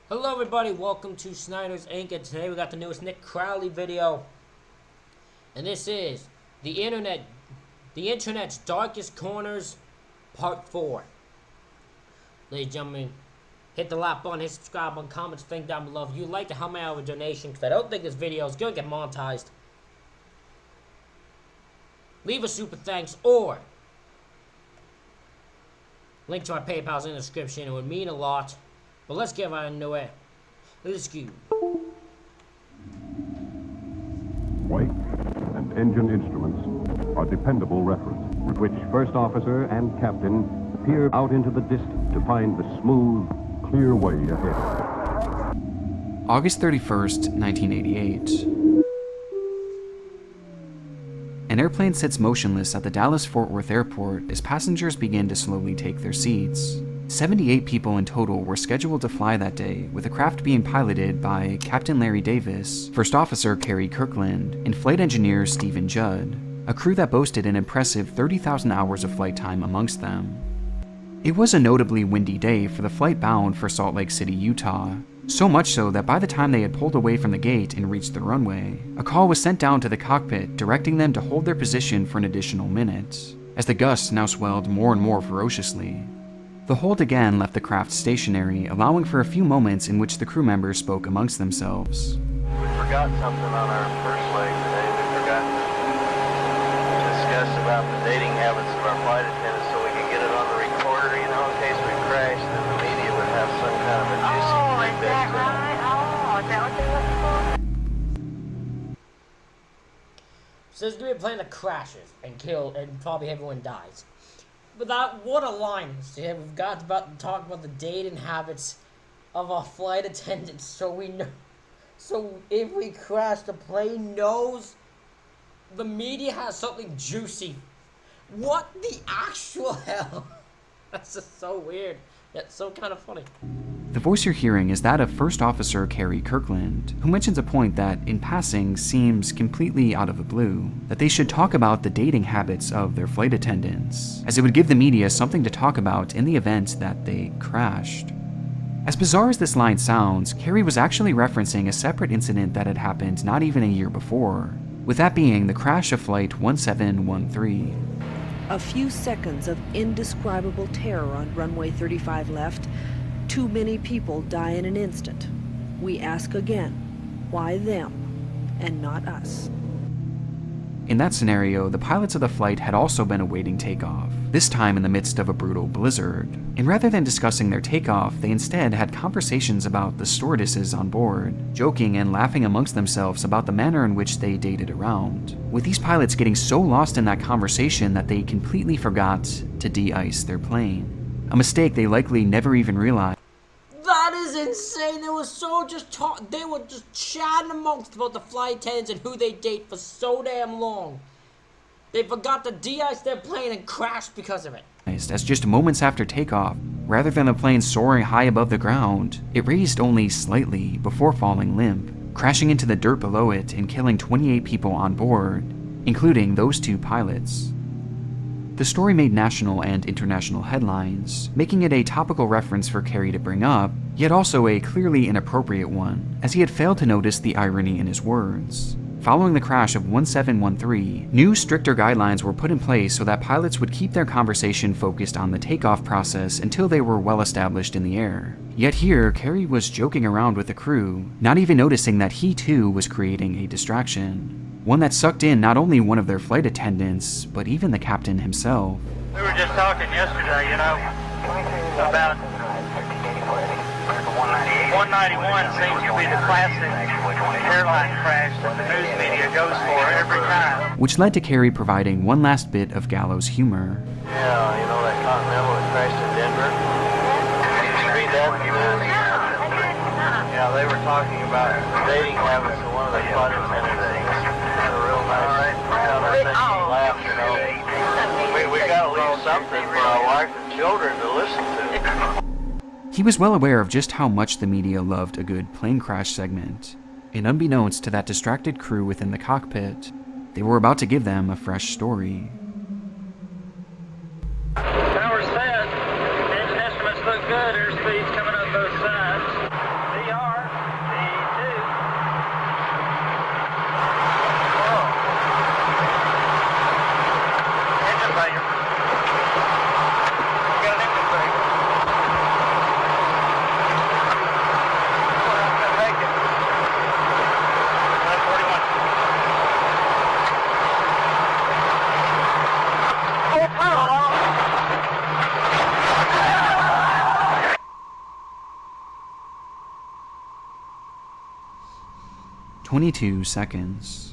Hello everybody, welcome to Snyder's Inc. And today we got the newest Nick Crowley video. And this is the internet's darkest corners, part 4. Ladies and gentlemen, hit the like button, hit subscribe button, comments, thing down below. If you'd like to help me out with a donation, because I don't think this video is going to get monetized, leave a super thanks or link to my PayPal's in the description. It would mean a lot. But let's get right into it. Let's go. Weight and engine instruments are dependable reference, with which first officer and captain peer out into the distance to find the smooth, clear way ahead. August 31st, 1988. An airplane sits motionless at the Dallas-Fort Worth airport as passengers begin to slowly take their seats. 78 people in total were scheduled to fly that day, with the craft being piloted by Captain Larry Davis, First Officer Kerry Kirkland, and Flight Engineer Stephen Judd, a crew that boasted an impressive 30,000 hours of flight time amongst them. It was a notably windy day for the flight bound for Salt Lake City, Utah, so much so that by the time they had pulled away from the gate and reached the runway, a call was sent down to the cockpit directing them to hold their position for an additional minute, as the gusts now swelled more and more ferociously. The hold again left the craft stationary, allowing for a few moments in which the crew members spoke amongst themselves. We forgot something on our first leg today. We forgot to discuss about the dating habits of our flight attendants so we could get it on the recorder, in case we crashed, then the media would have some kind of a juicy is that right? Oh, is that what they're looking for? So there's going to be a plane that crashes and kills, and probably everyone dies. But that, what a line. Yeah, we've got to talk about the dating habits of our flight attendants, so we know. So if we crash, the plane knows the media has something juicy. What the actual hell? That's just so weird. That's so kind of funny. The voice you're hearing is that of First Officer Kerry Kirkland, who mentions a point that, in passing, seems completely out of the blue, that they should talk about the dating habits of their flight attendants, as it would give the media something to talk about in the event that they crashed. As bizarre as this line sounds, Kerry was actually referencing a separate incident that had happened not even a year before, with that being the crash of Flight 1713. A few seconds of indescribable terror on runway 35 left. Too many people die in an instant. We ask again, why them and not us? In that scenario, the pilots of the flight had also been awaiting takeoff, this time in the midst of a brutal blizzard. And rather than discussing their takeoff, they instead had conversations about the stewardesses on board, joking and laughing amongst themselves about the manner in which they dated around, with these pilots getting so lost in that conversation that they completely forgot to de-ice their plane. A mistake they likely never even realized. That is insane. They were they were just chatting amongst about the flight attendants and who they date for so damn long. They forgot to de-ice their plane and crashed because of it. As just moments after takeoff, rather than the plane soaring high above the ground, it raised only slightly before falling limp, crashing into the dirt below it and killing 28 people on board, including those 2 pilots. The story made national and international headlines, making it a topical reference for Kerry to bring up, yet also a clearly inappropriate one, as he had failed to notice the irony in his words. Following the crash of 1713, new stricter guidelines were put in place so that pilots would keep their conversation focused on the takeoff process until they were well established in the air. Yet here, Kerry was joking around with the crew, not even noticing that he too was creating a distraction. One that sucked in not only one of their flight attendants, but even the captain himself. We were just talking yesterday, about 191 seems to be the classic airline crash that the news media goes for every time. Which led to Kerry providing one last bit of gallows humor. Yeah, that Continental that crashed in Denver. Did you read that? Yeah, they were talking about the dating habits of one of their flight attendants. Real nice. We gotta leave something for our wife and children to listen to. He was well aware of just how much the media loved a good plane crash segment, and unbeknownst to that distracted crew within the cockpit, they were about to give them a fresh story. Tower set. Engine instruments look good. Airspeed's coming up both sides. 22 seconds.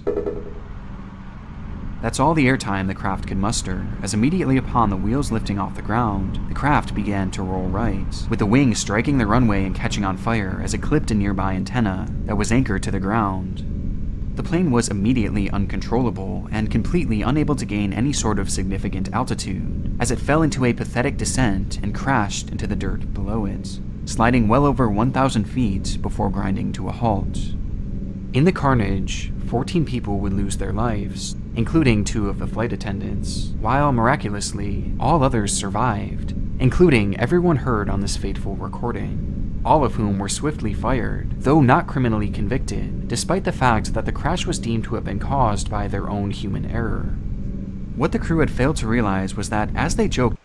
That's all the airtime the craft could muster, as immediately upon the wheels lifting off the ground, the craft began to roll right, with the wing striking the runway and catching on fire as it clipped a nearby antenna that was anchored to the ground. The plane was immediately uncontrollable and completely unable to gain any sort of significant altitude, as it fell into a pathetic descent and crashed into the dirt below it, sliding well over 1,000 feet before grinding to a halt. In the carnage, 14 people would lose their lives, including 2 of the flight attendants, while miraculously, all others survived, including everyone heard on this fateful recording, all of whom were swiftly fired, though not criminally convicted, despite the fact that the crash was deemed to have been caused by their own human error. What the crew had failed to realize was that as they joked,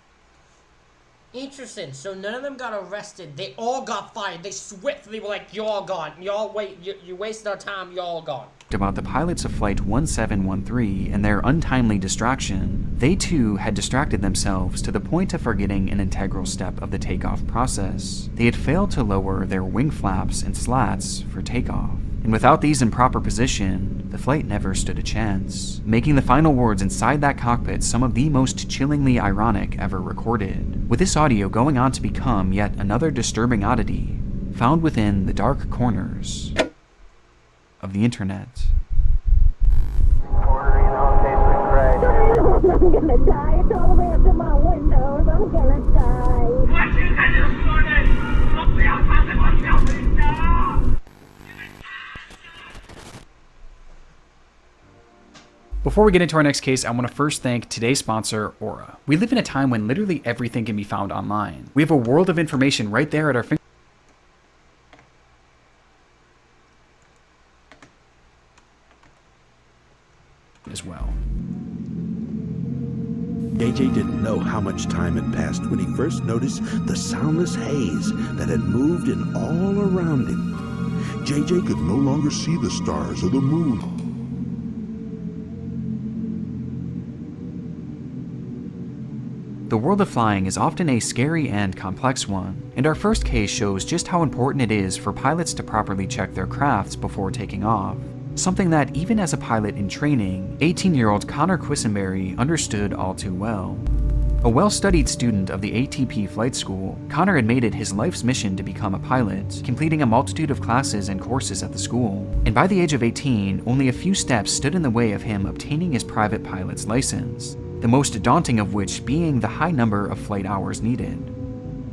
Interesting. So none of them got arrested. They all got fired. They swiftly were like, "You're all gone. You wasted our time. You're all gone." About the pilots of Flight 1713 and their untimely distraction, they too had distracted themselves to the point of forgetting an integral step of the takeoff process. They had failed to lower their wing flaps and slats for takeoff. And without these in proper position, the flight never stood a chance, making the final words inside that cockpit some of the most chillingly ironic ever recorded, with this audio going on to become yet another disturbing oddity found within the dark corners of the internet. Recorder, in case we crash. I'm gonna die. It's all the way up to my windows. I'm gonna die. Before we get into our next case, I want to first thank today's sponsor, Aura. We live in a time when literally everything can be found online. We have a world of information right there at our fingertips as well. JJ didn't know how much time had passed when he first noticed the soundless haze that had moved in all around him. JJ could no longer see the stars or the moon. The world of flying is often a scary and complex one, and our first case shows just how important it is for pilots to properly check their crafts before taking off. Something that even as a pilot in training, 18-year-old Connor Quisenberry understood all too well. A well-studied student of the ATP flight school, Connor had made it his life's mission to become a pilot, completing a multitude of classes and courses at the school. And by the age of 18, only a few steps stood in the way of him obtaining his private pilot's license, the most daunting of which being the high number of flight hours needed.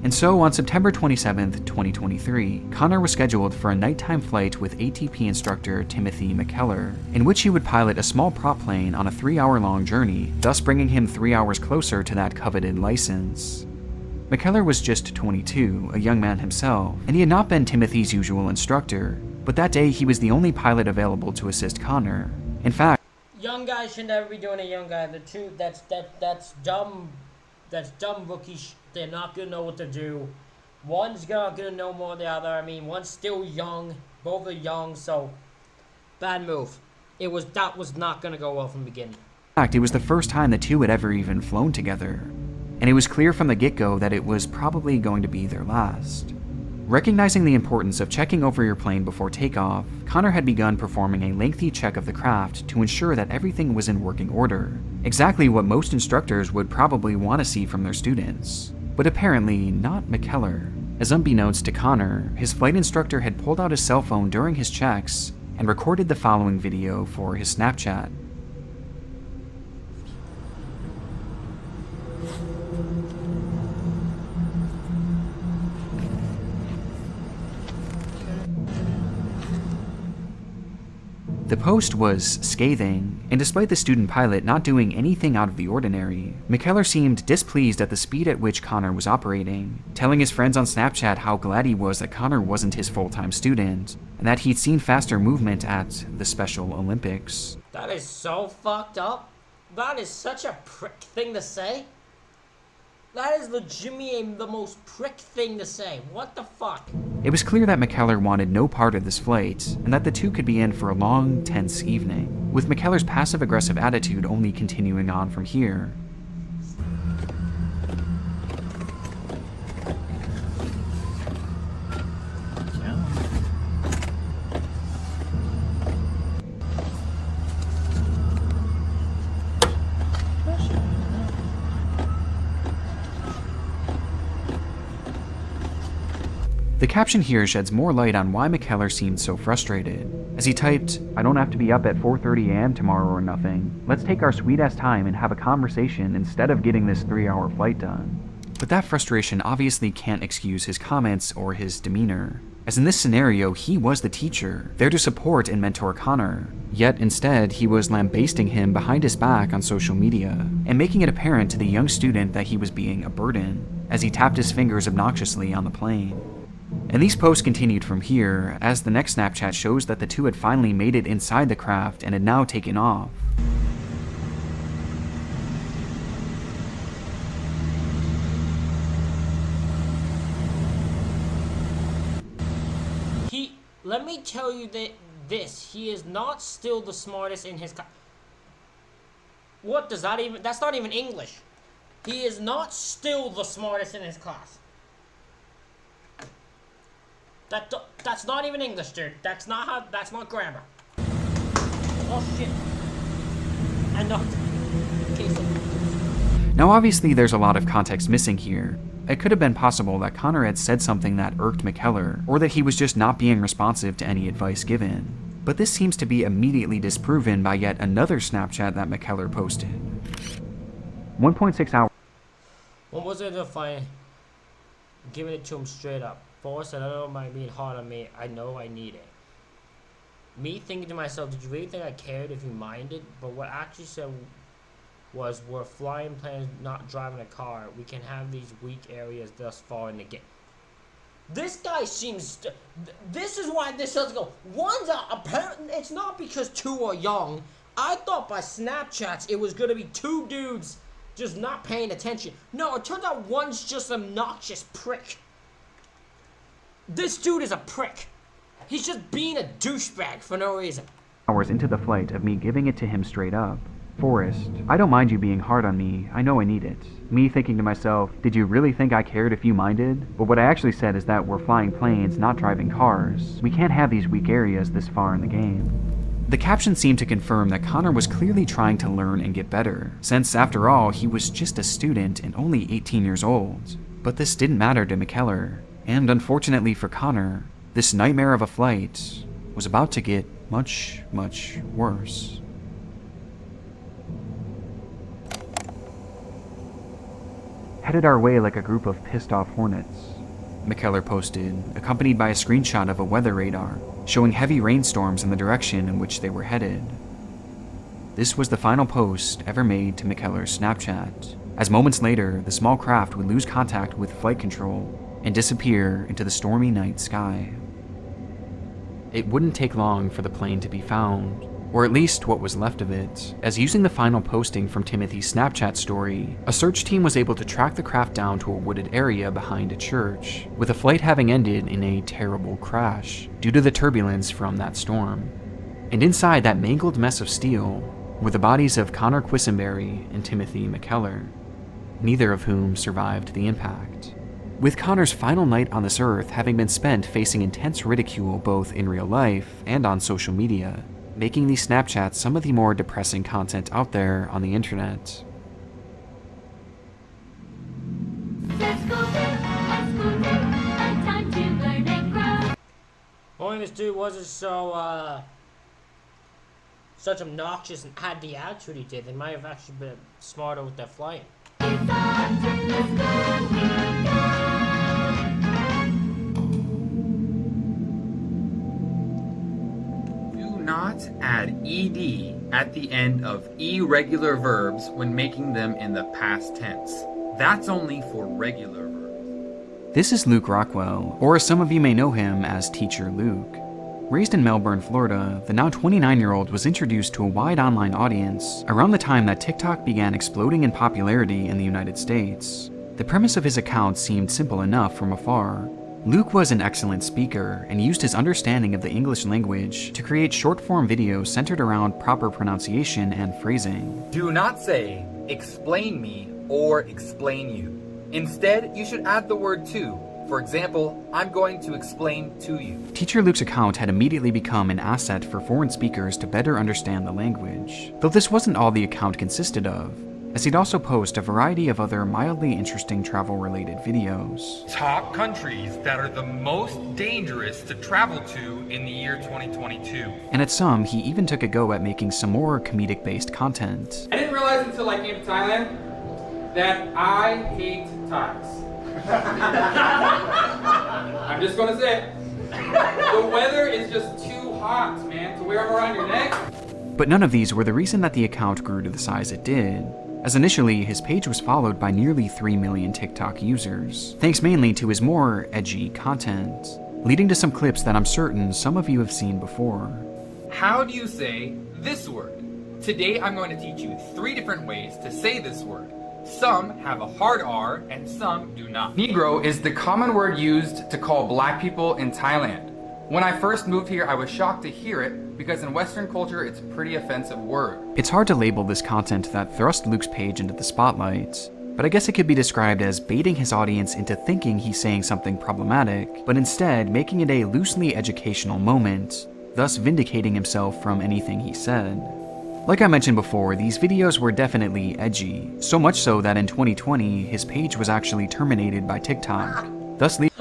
And so on September 27, 2023, Connor was scheduled for a nighttime flight with ATP instructor Timothy McKellar, in which he would pilot a small prop plane on a 3-hour-long journey, thus bringing him 3 hours closer to that coveted license. McKellar was just 22, a young man himself, and he had not been Timothy's usual instructor, but that day he was the only pilot available to assist Connor. In fact, Young guys should never be doing a young guy. The two, that's dumb. That's dumb rookies. They're not gonna know what to do. One's not gonna know more than the other. I mean, one's still young. Both are young, so bad move. That was not gonna go well from the beginning. In fact, it was the first time the two had ever even flown together, and it was clear from the get-go that it was probably going to be their last. Recognizing the importance of checking over your plane before takeoff, Connor had begun performing a lengthy check of the craft to ensure that everything was in working order, exactly what most instructors would probably want to see from their students. But apparently not McKellar, as unbeknownst to Connor, his flight instructor had pulled out his cell phone during his checks and recorded the following video for his Snapchat. The post was scathing, and despite the student pilot not doing anything out of the ordinary, McKellar seemed displeased at the speed at which Connor was operating, telling his friends on Snapchat how glad he was that Connor wasn't his full-time student, and that he'd seen faster movement at the Special Olympics. That is so fucked up. That is such a prick thing to say. That is legitimately the most prick thing to say. What the fuck? It was clear that McKellar wanted no part of this flight, and that the two could be in for a long, tense evening, with McKellar's passive-aggressive attitude only continuing on from here. The caption here sheds more light on why McKellar seemed so frustrated, as he typed, "I don't have to be up at 4:30 a.m. tomorrow or nothing. Let's take our sweet-ass time and have a conversation instead of getting this 3-hour flight done." But that frustration obviously can't excuse his comments or his demeanor, as in this scenario he was the teacher, there to support and mentor Connor, yet instead he was lambasting him behind his back on social media, and making it apparent to the young student that he was being a burden, as he tapped his fingers obnoxiously on the plane. And these posts continued from here, as the next Snapchat shows that the two had finally made it inside the craft and had now taken off. Let me tell you that he is not still the smartest in his class. What does that even, that's not even English. He is not still the smartest in his class. That's not even English, dude. That's not grammar. Oh shit. And no. Okay, so. Now obviously there's a lot of context missing here. It could have been possible that Connor had said something that irked McKellar, or that he was just not being responsive to any advice given. But this seems to be immediately disproven by yet another Snapchat that McKellar posted. 1.6 hours. What was it if I giving it to him straight up? Forrest said, "I don't mind being hard on me. I know I need it." Me thinking to myself, did you really think I cared if you minded? But what I actually said was, we're flying planes, not driving a car. We can have these weak areas thus far in the game. This guy seems this is why this doesn't go. One's apparently, it's not because two are young. I thought by Snapchats it was gonna be two dudes just not paying attention. No, it turns out one's just an obnoxious prick. This dude is a prick. He's just being a douchebag for no reason. Hours into the flight of me giving it to him straight up. "Forrest, I don't mind you being hard on me. I know I need it." Me thinking to myself, did you really think I cared if you minded? But what I actually said is that we're flying planes, not driving cars. We can't have these weak areas this far in the game. The caption seemed to confirm that Connor was clearly trying to learn and get better, since after all, he was just a student and only 18 years old. But this didn't matter to McKellar, and unfortunately for Connor, this nightmare of a flight was about to get much, much worse. "Headed our way like a group of pissed-off hornets," McKellar posted, accompanied by a screenshot of a weather radar, showing heavy rainstorms in the direction in which they were headed. This was the final post ever made to McKellar's Snapchat, as moments later, the small craft would lose contact with flight control and disappear into the stormy night sky. It wouldn't take long for the plane to be found, or at least what was left of it, as using the final posting from Timothy's Snapchat story, a search team was able to track the craft down to a wooded area behind a church, with the flight having ended in a terrible crash due to the turbulence from that storm. And inside that mangled mess of steel were the bodies of Connor Quisenberry and Timothy McKellar, neither of whom survived the impact. With Connor's final night on this earth having been spent facing intense ridicule both in real life and on social media, making these Snapchats some of the more depressing content out there on the internet. Only this dude wasn't so, such obnoxious and had the attitude he did. They might have actually been smarter with their flight. Not add ed at the end of irregular verbs when making them in the past tense. That's only for regular verbs. This is Luke Rockwell, or as some of you may know him as Teacher Luke. Raised in Melbourne, Florida, the now 29-year-old was introduced to a wide online audience around the time that TikTok began exploding in popularity in the United States. The premise of his account seemed simple enough from afar. Luke was an excellent speaker and used his understanding of the English language to create short-form videos centered around proper pronunciation and phrasing. Do not say, explain me or explain you. Instead, you should add the word to. For example, I'm going to explain to you. Teacher Luke's account had immediately become an asset for foreign speakers to better understand the language. Though this wasn't all the account consisted of. as he'd also post a variety of other mildly interesting travel-related videos. Top countries that are the most dangerous to travel to in the year 2022. And at some, he even took a go at making some more comedic-based content. I didn't realize until I came to Thailand that I hate Thais. I'm just gonna say it. The weather is just too hot, man, to wear them around your neck. But none of these were the reason that the account grew to the size it did, as initially his page was followed by nearly 3 million TikTok users, thanks mainly to his more edgy content, leading to some clips that I'm certain some of you have seen before. How do you say this word? Today I'm going to teach you 3 different ways to say this word. Some have a hard R and some do not. Negro is the common word used to call black people in Thailand. When I first moved here, I was shocked to hear it because in Western culture, it's a pretty offensive word. It's hard to label this content that thrust Luke's page into the spotlight, but I guess it could be described as baiting his audience into thinking he's saying something problematic, but instead making it a loosely educational moment, thus vindicating himself from anything he said. Like I mentioned before, these videos were definitely edgy, so much so that in 2020, his page was actually terminated by TikTok, thus leaving...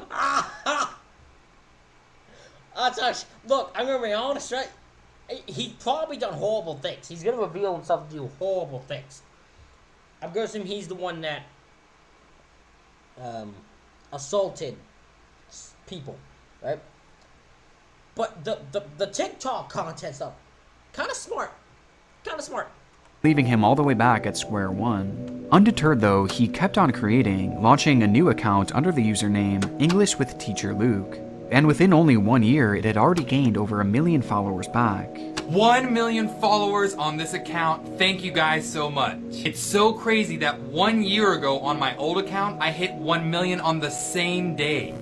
Look, I'm gonna be honest, right? He's probably done horrible things. He's gonna reveal himself to do horrible things. I'm gonna assume he's the one that assaulted people, right? But the TikTok content stuff, kind of smart. Leaving him all the way back at square one. Undeterred though, he kept on creating, launching a new account under the username English with Teacher Luke. And within only 1 year, it had already gained over 1 million followers back. 1 million followers on this account. Thank you guys so much. It's so crazy that 1 year ago on my old account, I hit 1 million on the same day.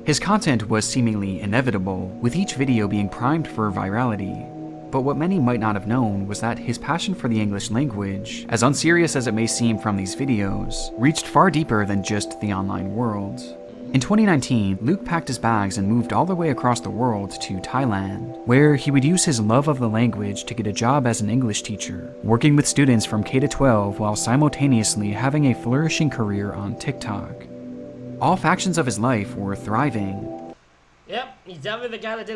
His content was seemingly inevitable, with each video being primed for virality. But what many might not have known was that his passion for the English language, as unserious as it may seem from these videos, reached far deeper than just the online world. In 2019, Luke packed his bags and moved all the way across the world to Thailand, where he would use his love of the language to get a job as an English teacher, working with students from K-12 while simultaneously having a flourishing career on TikTok. All factions of his life were thriving. Yep, he's definitely the guy that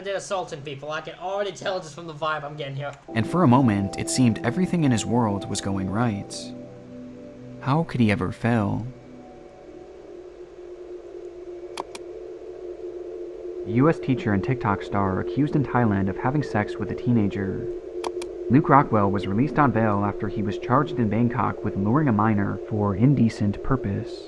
did assaulting people. I can already tell just from the vibe I'm getting here. And for a moment, it seemed everything in his world was going right. How could he ever fail? A US teacher and TikTok star accused in Thailand of having sex with a teenager. Luke Rockwell was released on bail after he was charged in Bangkok with luring a minor for indecent purpose.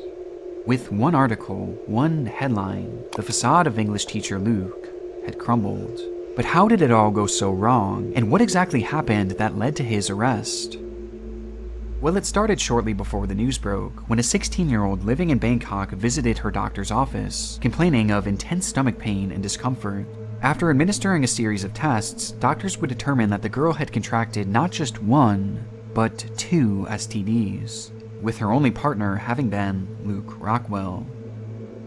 With one article, one headline, the facade of English teacher Luke had crumbled. But how did it all go so wrong, and what exactly happened that led to his arrest? Well, it started shortly before the news broke, when a 16-year-old living in Bangkok visited her doctor's office, complaining of intense stomach pain and discomfort. After administering a series of tests, doctors would determine that the girl had contracted not just 1, but 2 STDs, with her only partner having been Luke Rockwell.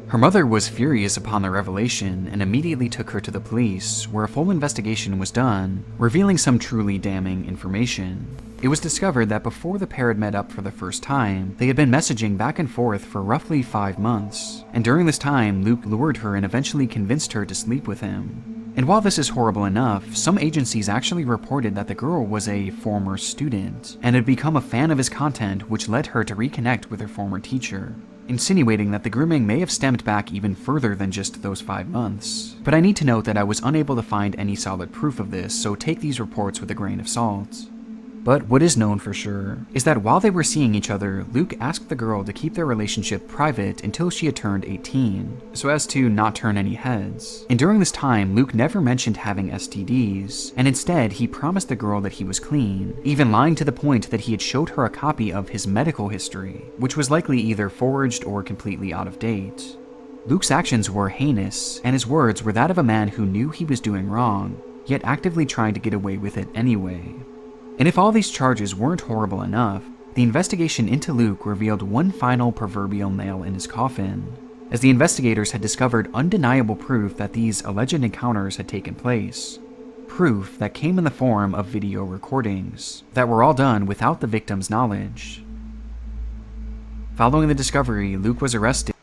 Her mother was furious upon the revelation and immediately took her to the police, where a full investigation was done, revealing some truly damning information. It was discovered that before the pair had met up for the first time, they had been messaging back and forth for roughly 5 months, and during this time, Luke lured her and eventually convinced her to sleep with him. And while this is horrible enough, some agencies actually reported that the girl was a former student, and had become a fan of his content, which led her to reconnect with her former teacher, insinuating that the grooming may have stemmed back even further than just those 5 months. But I need to note that I was unable to find any solid proof of this, so take these reports with a grain of salt. But what is known for sure is that while they were seeing each other, Luke asked the girl to keep their relationship private until she had turned 18, so as to not turn any heads. And during this time, Luke never mentioned having STDs, and instead he promised the girl that he was clean, even lying to the point that he had showed her a copy of his medical history, which was likely either forged or completely out of date. Luke's actions were heinous, and his words were that of a man who knew he was doing wrong, yet actively trying to get away with it anyway. And if all these charges weren't horrible enough, the investigation into Luke revealed one final proverbial nail in his coffin, as the investigators had discovered undeniable proof that these alleged encounters had taken place. proof that came in the form of video recordings that were all done without the victim's knowledge. Following the discovery, Luke was arrested.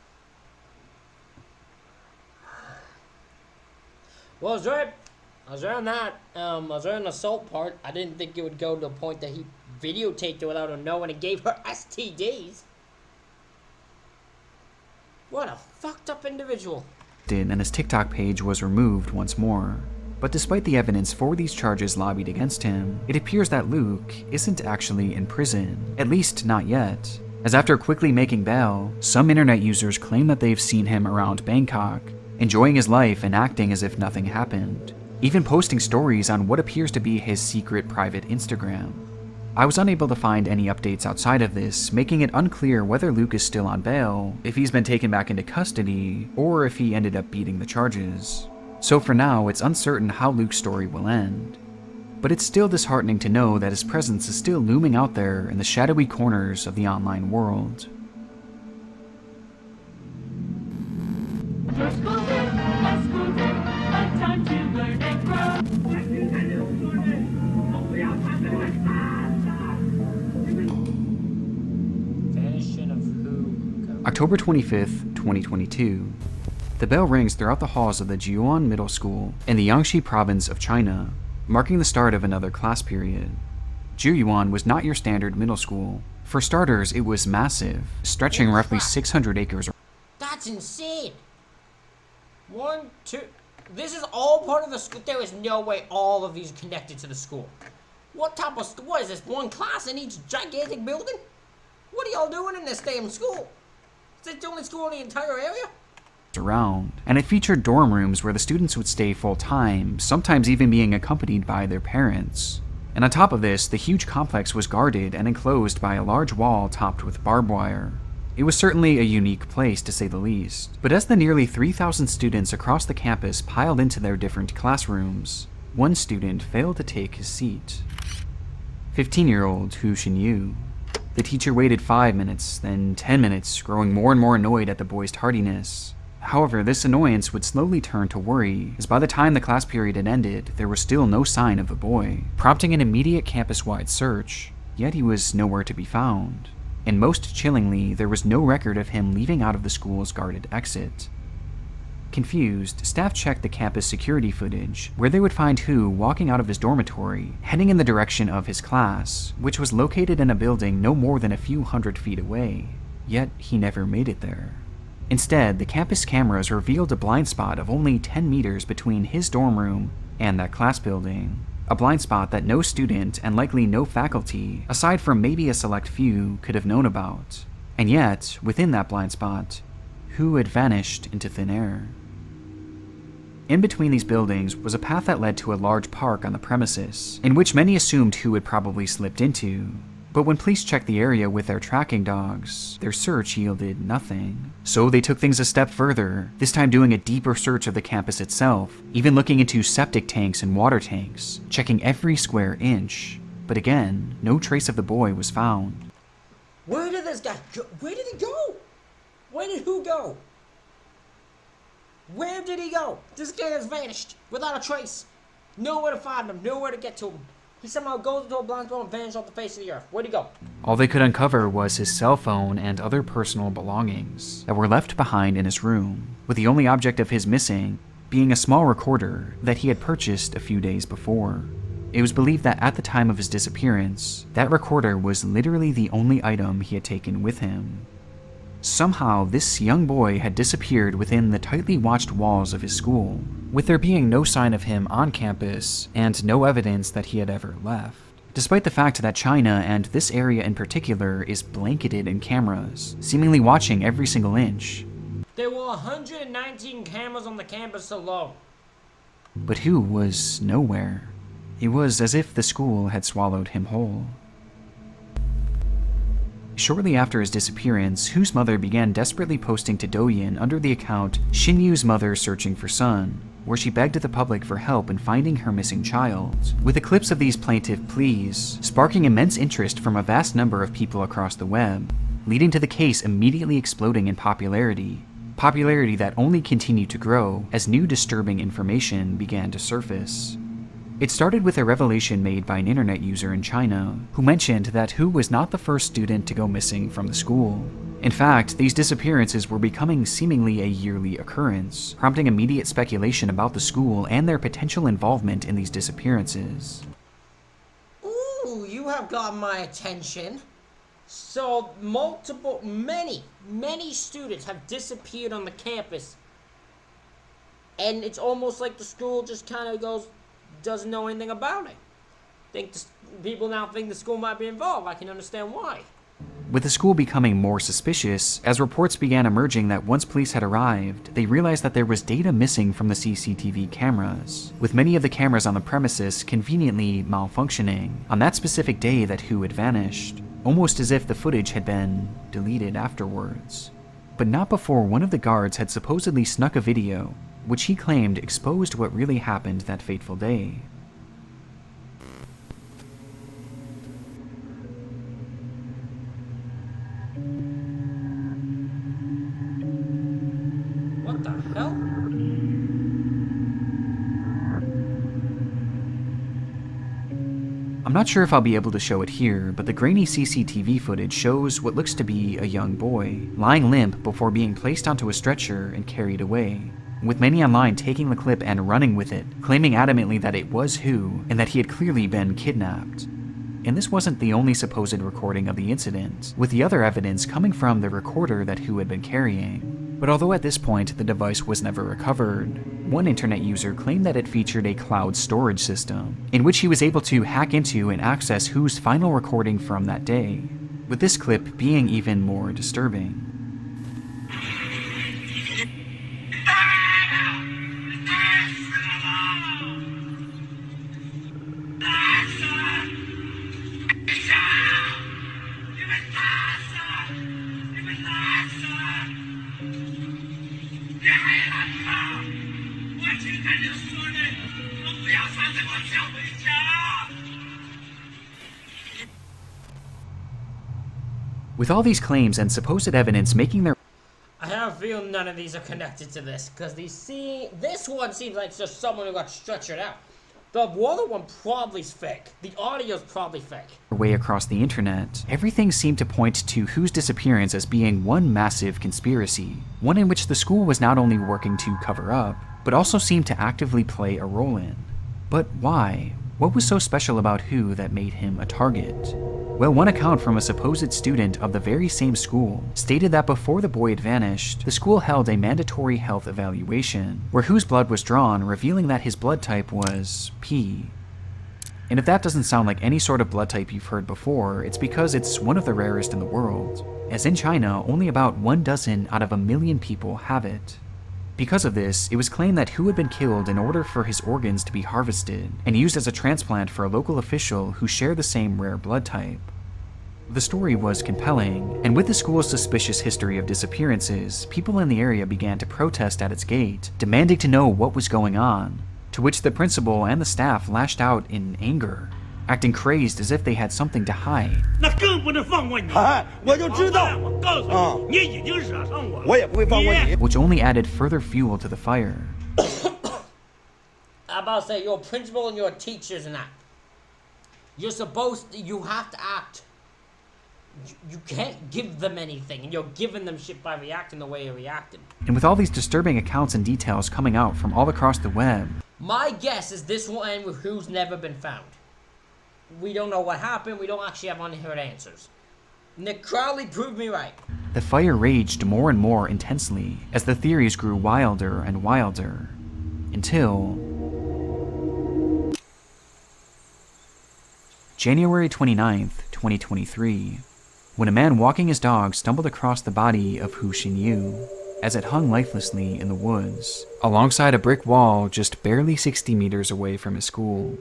Well, I was right on that. I was right on the assault part. I didn't think it would go to the point that he videotaped her without her knowing and gave her STDs. What a fucked up individual. And his TikTok page was removed once more. But despite the evidence for these charges lobbied against him, it appears that Luke isn't actually in prison, at least not yet, as after quickly making bail, some internet users claim that they've seen him around Bangkok, enjoying his life and acting as if nothing happened, even posting stories on what appears to be his secret private Instagram. I was unable to find any updates outside of this, making it unclear whether Luke is still on bail, if he's been taken back into custody, or if he ended up beating the charges. So for now, it's uncertain how Luke's story will end. But it's still disheartening to know that his presence is still looming out there in the shadowy corners of the online world. October 25th, 2022. The bell rings throughout the halls of the Jiuan Middle School in the Jiangxi province of China, marking the start of another class period. Jiuan was not your standard middle school. For starters, it was massive, stretching roughly 600 acres. That's insane! 1, 2... This is all part of the school? There is no way all of these are connected to the school. What type of... What is this, one class in each gigantic building? What are y'all doing in this damn school? Is this the only school in the entire area? Around, and it featured dorm rooms where the students would stay full-time, sometimes even being accompanied by their parents. And on top of this, the huge complex was guarded and enclosed by a large wall topped with barbed wire. It was certainly a unique place, to say the least. But as the nearly 3,000 students across the campus piled into their different classrooms, one student failed to take his seat. 15-year-old Hu Xinyu. The teacher waited 5 minutes, then 10 minutes, growing more and more annoyed at the boy's tardiness. However, this annoyance would slowly turn to worry, as by the time the class period had ended, there was still no sign of the boy, prompting an immediate campus-wide search, yet he was nowhere to be found. And most chillingly, there was no record of him leaving out of the school's guarded exit. Confused, staff checked the campus security footage, where they would find Hu walking out of his dormitory, heading in the direction of his class, which was located in a building no more than a few hundred feet away, yet he never made it there. Instead, the campus cameras revealed a blind spot of only 10 meters between his dorm room and that class building, a blind spot that no student and likely no faculty, aside from maybe a select few, could have known about. And yet, within that blind spot, Hu had vanished into thin air. In between these buildings was a path that led to a large park on the premises, in which many assumed Hu had probably slipped into. But when police checked the area with their tracking dogs, their search yielded nothing. So they took things a step further, this time doing a deeper search of the campus itself, even looking into septic tanks and water tanks, checking every square inch. But again, no trace of the boy was found. Where did this guy go? Where did he go? Where did Hu go? Where did he go? This guy has vanished without a trace. Nowhere to find him, nowhere to get to him. He somehow goes into a blind spot and vanishes off the face of the earth. Where'd he go? All they could uncover was his cell phone and other personal belongings that were left behind in his room, with the only object of his missing being a small recorder that he had purchased a few days before. It was believed that at the time of his disappearance, that recorder was literally the only item he had taken with him. Somehow, this young boy had disappeared within the tightly watched walls of his school, with there being no sign of him on campus and no evidence that he had ever left. Despite the fact that China, and this area in particular, is blanketed in cameras, seemingly watching every single inch. There were 119 cameras on the campus alone. But Hu was nowhere. It was as if the school had swallowed him whole. Shortly after his disappearance, Hu's mother began desperately posting to Douyin under the account Xinyu's Mother Searching for Son, where she begged the public for help in finding her missing child, with the clips of these plaintive pleas sparking immense interest from a vast number of people across the web, leading to the case immediately exploding in popularity that only continued to grow as new disturbing information began to surface. It started with a revelation made by an internet user in China who mentioned that Hu was not the first student to go missing from the school. In fact, these disappearances were becoming seemingly a yearly occurrence, prompting immediate speculation about the school and their potential involvement in these disappearances. Ooh, you have got my attention. So, many students have disappeared on the campus. And it's almost like the school just kind of doesn't know anything about it. People now think the school might be involved. I can understand why. With the school becoming more suspicious, as reports began emerging that once police had arrived, they realized that there was data missing from the CCTV cameras, with many of the cameras on the premises conveniently malfunctioning on that specific day that Hu had vanished, almost as if the footage had been deleted afterwards. But not before one of the guards had supposedly snuck a video, which he claimed exposed what really happened that fateful day. What the hell? I'm not sure if I'll be able to show it here, but the grainy CCTV footage shows what looks to be a young boy, lying limp before being placed onto a stretcher and carried away, with many online taking the clip and running with it, claiming adamantly that it was Hu and that he had clearly been kidnapped. And this wasn't the only supposed recording of the incident, with the other evidence coming from the recorder that Hu had been carrying. But although at this point the device was never recovered, one internet user claimed that it featured a cloud storage system, in which he was able to hack into and access Hu's final recording from that day, with this clip being even more disturbing. With all these claims and supposed evidence making their... I have a feeling none of these are connected to this, because this one seems like it's just someone who got stretchered out. The other one probably is fake. The audio's probably fake. way across the internet, everything seemed to point to Hu's disappearance as being one massive conspiracy, one in which the school was not only working to cover up, but also seemed to actively play a role in. But why? What was so special about Hu that made him a target? Well, one account from a supposed student of the very same school stated that before the boy had vanished, the school held a mandatory health evaluation, where Hu's blood was drawn, revealing that his blood type was P. And if that doesn't sound like any sort of blood type you've heard before, it's because it's one of the rarest in the world, as in China, only about 1 dozen out of 1 million people have it. Because of this, it was claimed that Hu had been killed in order for his organs to be harvested and used as a transplant for a local official who shared the same rare blood type. The story was compelling, and with the school's suspicious history of disappearances, people in the area began to protest at its gate, demanding to know what was going on, to which the principal and the staff lashed out in anger, acting crazed as if they had something to hide. Which only added further fuel to the fire. I'm about to say, your principal and your teachers and that. You have to act. You can't give them anything, and you're giving them shit by reacting the way you're reacting. And with all these disturbing accounts and details coming out from all across the web, my guess is this will end with Who's never been found. We don't know what happened, we don't actually have unheard answers. Nick Crowley proved me right. The fire raged more and more intensely as the theories grew wilder and wilder, until January 29th, 2023, when a man walking his dog stumbled across the body of Hu Xinyu as it hung lifelessly in the woods, alongside a brick wall just barely 60 meters away from his school.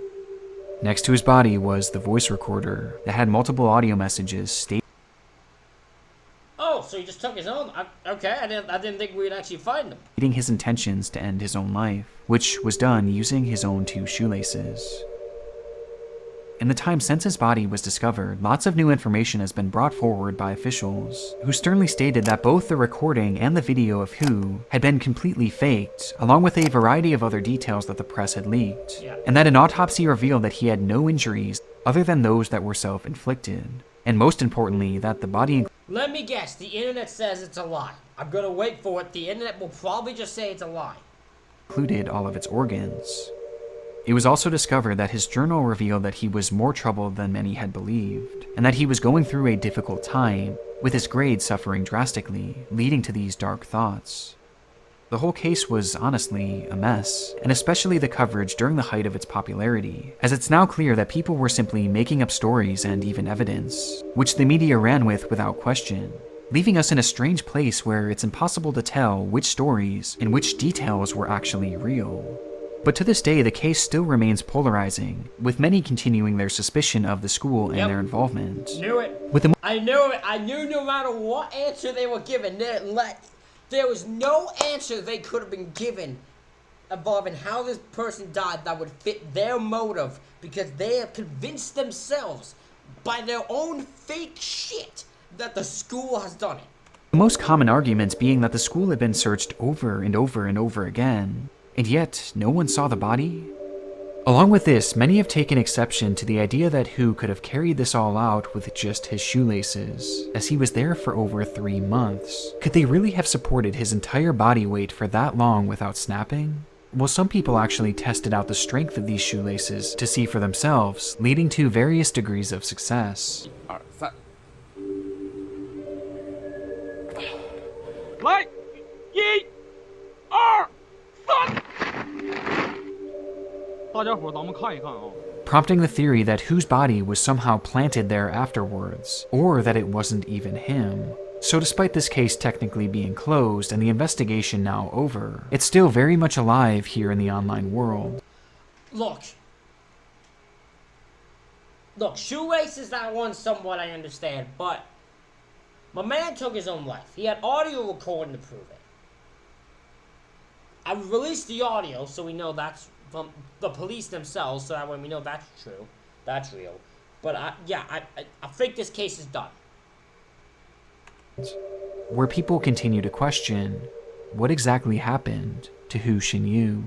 Next to his body was the voice recorder that had multiple audio messages stating, "Oh, so he just took his own? Okay, I didn't think we'd actually find him." his intentions to end his own life, which was done using his own 2 shoelaces. In the time since his body was discovered, lots of new information has been brought forward by officials, who sternly stated that both the recording and the video of Hu had been completely faked, along with a variety of other details that the press had leaked, and that an autopsy revealed that he had no injuries other than those that were self-inflicted, and most importantly, that the body... Let me guess, the internet says it's a lie. I'm gonna wait for it. The internet will probably just say it's a lie. ...included all of its organs. It was also discovered that his journal revealed that he was more troubled than many had believed, and that he was going through a difficult time, with his grades suffering drastically, leading to these dark thoughts. The whole case was honestly a mess, and especially the coverage during the height of its popularity, as it's now clear that people were simply making up stories and even evidence, which the media ran with without question, leaving us in a strange place where it's impossible to tell which stories and which details were actually real. But to this day, the case still remains polarizing, with many continuing their suspicion of the school and their involvement. Knew it. I knew it. I knew no matter what answer they were given, there was no answer they could have been given involving how this person died that would fit their motive, because they have convinced themselves by their own fake shit that the school has done it. The most common arguments being that the school had been searched over and over and over again, and yet no one saw the body? Along with this, many have taken exception to the idea that Hu could have carried this all out with just his shoelaces, as he was there for over 3 months. Could they really have supported his entire body weight for that long without snapping? Well, some people actually tested out the strength of these shoelaces to see for themselves, leading to various degrees of success. 来，1、2、3。大家伙，咱们看一看啊。 Prompting the theory that Hu's body was somehow planted there afterwards, or that it wasn't even him. So despite this case technically being closed and the investigation now over, it's still very much alive here in the online world. Look, shoelaces, that one somewhat I understand, but my man took his own life. He had audio recording to prove it. I released the audio so we know that's from the police themselves, so that way we know that's true, that's real. But I think this case is done. Where people continue to question what exactly happened to Hu Xinyu.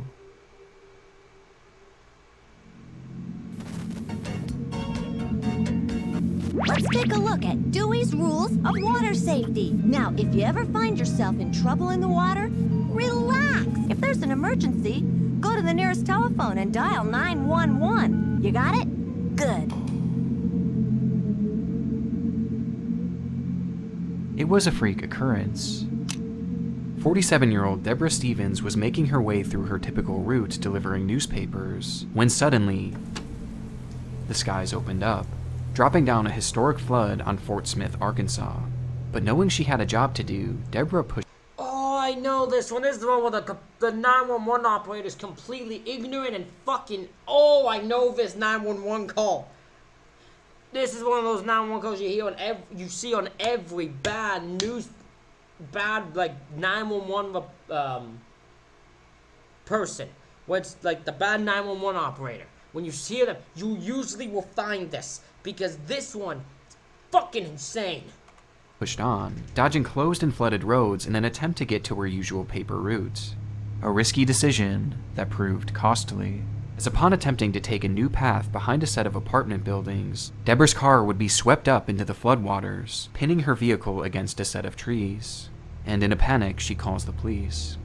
Let's take a look at Dewey's Rules of Water Safety. Now, if you ever find yourself in trouble in the water, relax. If there's an emergency, go to the nearest telephone and dial 911. You got it? Good. It was a freak occurrence. 47-year-old Deborah Stevens was making her way through her typical route delivering newspapers, when suddenly, the skies opened up, dropping down a historic flood on Fort Smith, Arkansas. But knowing she had a job to do, Deborah pushed... Oh, I know this one. This is the one where the 911 operator is completely ignorant and fucking... Oh, I know this 911 call. This is one of those 911 calls you hear on you see on every bad 911 person. When it's like the bad 911 operator. When you see them, you usually will find this, because this one is fucking insane. Pushed on, dodging closed and flooded roads in an attempt to get to her usual paper route. A risky decision that proved costly, as upon attempting to take a new path behind a set of apartment buildings, Deborah's car would be swept up into the floodwaters, pinning her vehicle against a set of trees. And in a panic, she calls the police.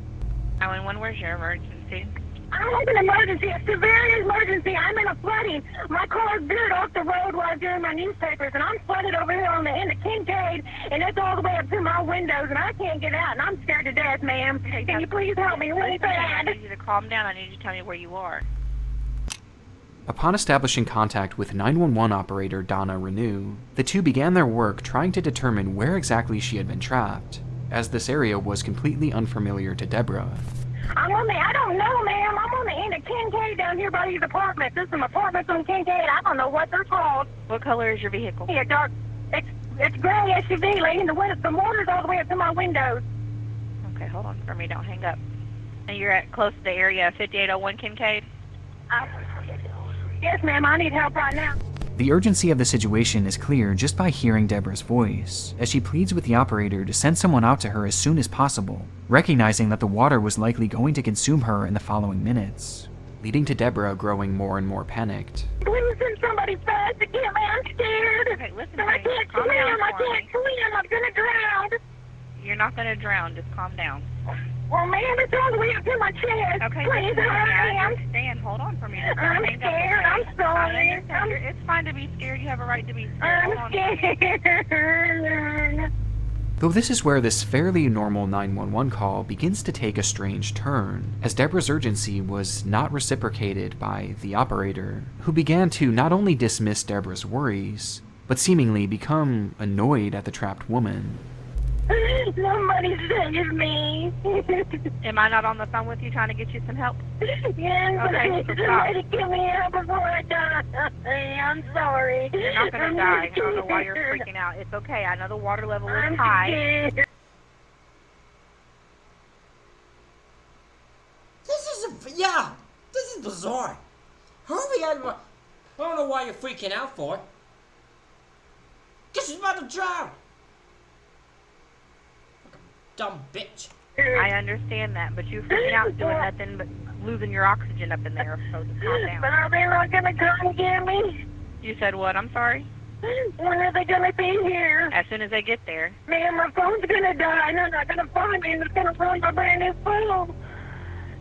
911, where's your emergency? I have an emergency, a severe emergency. I'm in a flooding. My car veered off the road while I was doing my newspapers, and I'm flooded over here on the end of Kincaid, and it's all the way up to my windows, and I can't get out, and I'm scared to death, ma'am. Can you please help me really bad? I need you to calm down. I need you to tell me where you are. Upon establishing contact with 911 operator Donna Renew, the two began their work trying to determine where exactly she had been trapped, as this area was completely unfamiliar to Deborah. I don't know, ma'am. I'm on the end of Kincaid down here by these apartments. There's some apartments on Kincaid. I don't know what they're called. What color is your vehicle? Yeah, dark. It's gray SUV, lady. The water's all the way up to my windows. Okay, hold on for me. Don't hang up. And you're at close to the area of 5801 Kincaid? Yes, ma'am. I need help right now. The urgency of the situation is clear just by hearing Deborah's voice, as she pleads with the operator to send someone out to her as soon as possible, recognizing that the water was likely going to consume her in the following minutes, leading to Deborah growing more and more panicked. Please send somebody fast to get me. I'm scared. Okay, listen to I me. can't Calm down swim. I for can't me. swim. I'm gonna drown. You're not gonna drown. Just calm down. Well, ma'am, it's all the way up to my chest. Okay, Please listen to me. hurry. I understand. Hold on for me. Just I'm hang up, scared. okay? I'm sorry. I understand. It's fine to be scared. You have a right to be scared. Hold I'm on for me. scared. Though this is where this fairly normal 911 call begins to take a strange turn, as Deborah's urgency was not reciprocated by the operator, who began to not only dismiss Deborah's worries, but seemingly become annoyed at the trapped woman. Somebody save me. Am I not on the phone with you trying to get you some help? Yes, but Okay, I need so somebody to get me out before I die. I'm sorry. You're not gonna die. I don't know why you're scared. freaking out. It's okay. I know the water level is I'm high. scared. This is bizarre. Hurry up. I don't know why you're freaking out for. Cause she's about to drown. Dumb bitch. I understand that, but you freaking out doing nothing but losing your oxygen up in there, so just calm But down. are they not gonna come get me? You said what? I'm sorry? When are they gonna be here? As soon as they get there. Man, my phone's gonna die, and they're not gonna find me, and it's gonna ruin my brand new phone.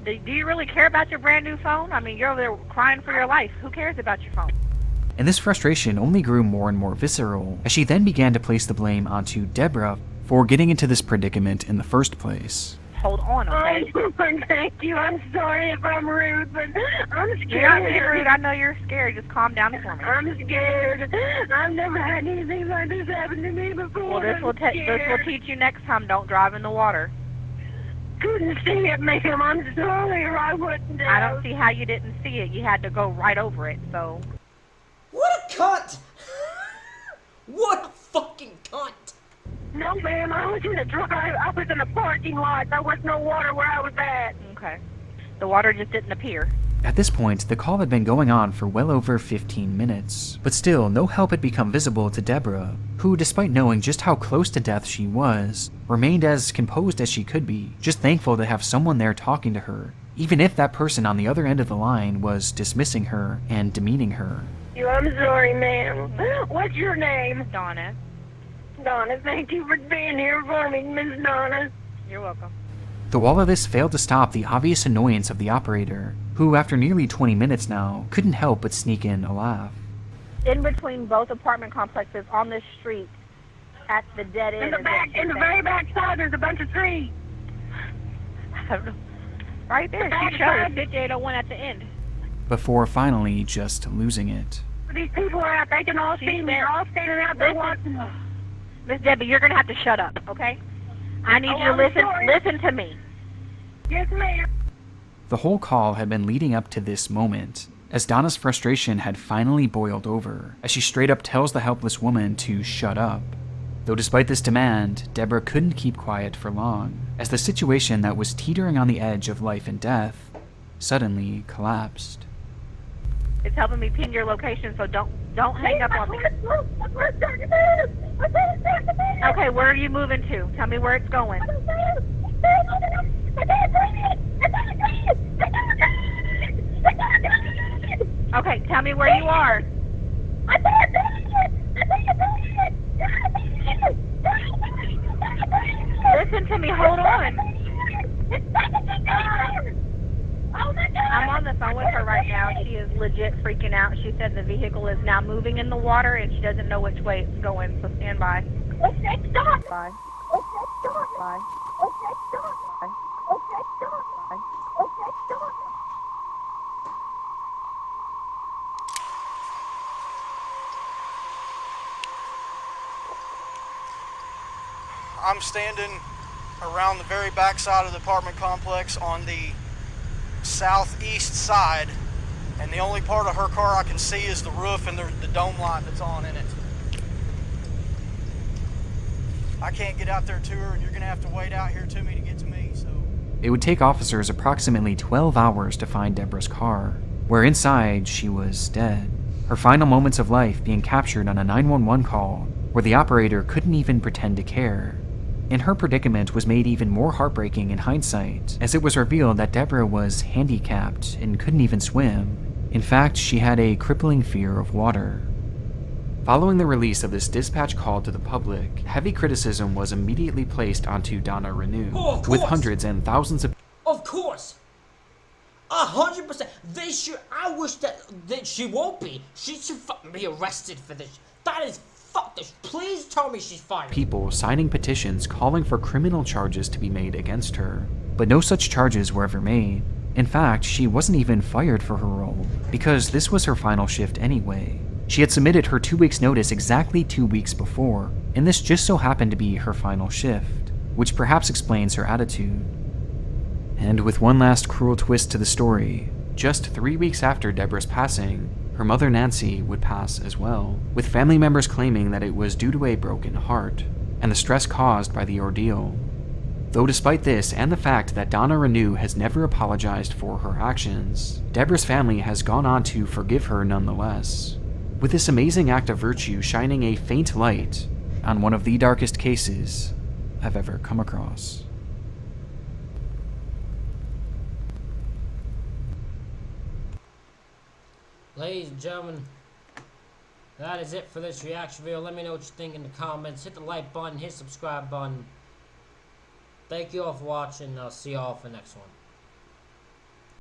Do you really care about your brand new phone? I mean, you're over there crying for your life. Who cares about your phone? And this frustration only grew more and more visceral, as she then began to place the blame onto Deborah for getting into this predicament in the first place. Hold on, okay? Thank you. I'm sorry if I'm rude, but I'm scared. You're not being rude. I know you're scared. Just calm down for me. I'm scared. I've never had anything like this happen to me before. Well, this will teach you next time. Don't drive in the water. Couldn't see it, ma'am. I'm sorry, or I wouldn't have. I don't see how you didn't see it. You had to go right over it, so... What a cunt! What a fucking cunt! No, ma'am, I was in the truck. I was in the parking lot. There was no water where I was at. Okay. The water just didn't appear. At this point, the call had been going on for well over 15 minutes, but still no help had become visible to Deborah, who, despite knowing just how close to death she was, remained as composed as she could be, just thankful to have someone there talking to her, even if that person on the other end of the line was dismissing her and demeaning her. I'm sorry, ma'am. What's your name? Donna. Donna, thank you for being here for me, Miss Donna. You're welcome. Though all of this failed to stop the obvious annoyance of the operator, who after nearly 20 minutes now, couldn't help but sneak in a laugh. In between both apartment complexes on this street, at the dead end. In the very back side, there's a bunch of trees. Right there. She showed 5801 at the end. Before finally just losing it. These people are out. They can all see me. They're all standing out there watching. Miss Debbie, you're going to have to shut up, okay? I need you to listen to me. Yes, ma'am. The whole call had been leading up to this moment, as Donna's frustration had finally boiled over, as she straight up tells the helpless woman to shut up. Though despite this demand, Deborah couldn't keep quiet for long, as the situation that was teetering on the edge of life and death suddenly collapsed. It's helping me pin your location, so don't hang up on me. Okay, where are you moving to? Tell me where it's going. Okay, tell me where you are. Listen to me, hold on. I'm on the phone with her right now. She is legit freaking out. She said the vehicle is now moving in the water and she doesn't know which way it's going, so stand by. Okay, stop. Bye. Okay, stop. Bye. Okay, stop. Bye. Okay, stop. Bye. Okay, stop. I'm standing around the very back side of the apartment complex on the southeast side, and the only part of her car I can see is the roof and the dome light that's on in it. I can't get out there to her, and you're gonna have to wait out here to me to get to me, so... It would take officers approximately 12 hours to find Deborah's car, where inside she was dead. her final moments of life being captured on a 911 call where the operator couldn't even pretend to care. And her predicament was made even more heartbreaking in hindsight, as it was revealed that Deborah was handicapped and couldn't even swim. In fact, she had a crippling fear of water. Following the release of this dispatch call to the public, heavy criticism was immediately placed onto Donna Renew, with hundreds and thousands of... Of course! 100%! They should... I wish that she won't be. She should fucking be arrested for this. That is... Fuck this. Please tell me she's fine. People signing petitions calling for criminal charges to be made against her. But no such charges were ever made. In fact, she wasn't even fired for her role, because this was her final shift anyway. She had submitted her 2 weeks' notice exactly 2 weeks before, and this just so happened to be her final shift, which perhaps explains her attitude. And with one last cruel twist to the story, just 3 weeks after Deborah's passing, her mother Nancy would pass as well, with family members claiming that it was due to a broken heart, and the stress caused by the ordeal. Though despite this and the fact that Donna Renew has never apologized for her actions, Deborah's family has gone on to forgive her nonetheless, with this amazing act of virtue shining a faint light on one of the darkest cases I've ever come across. Ladies and gentlemen, that is it for this reaction video. Let me know what you think in the comments. Hit the like button, hit the subscribe button. Thank you all for watching. I'll see you all for the next one.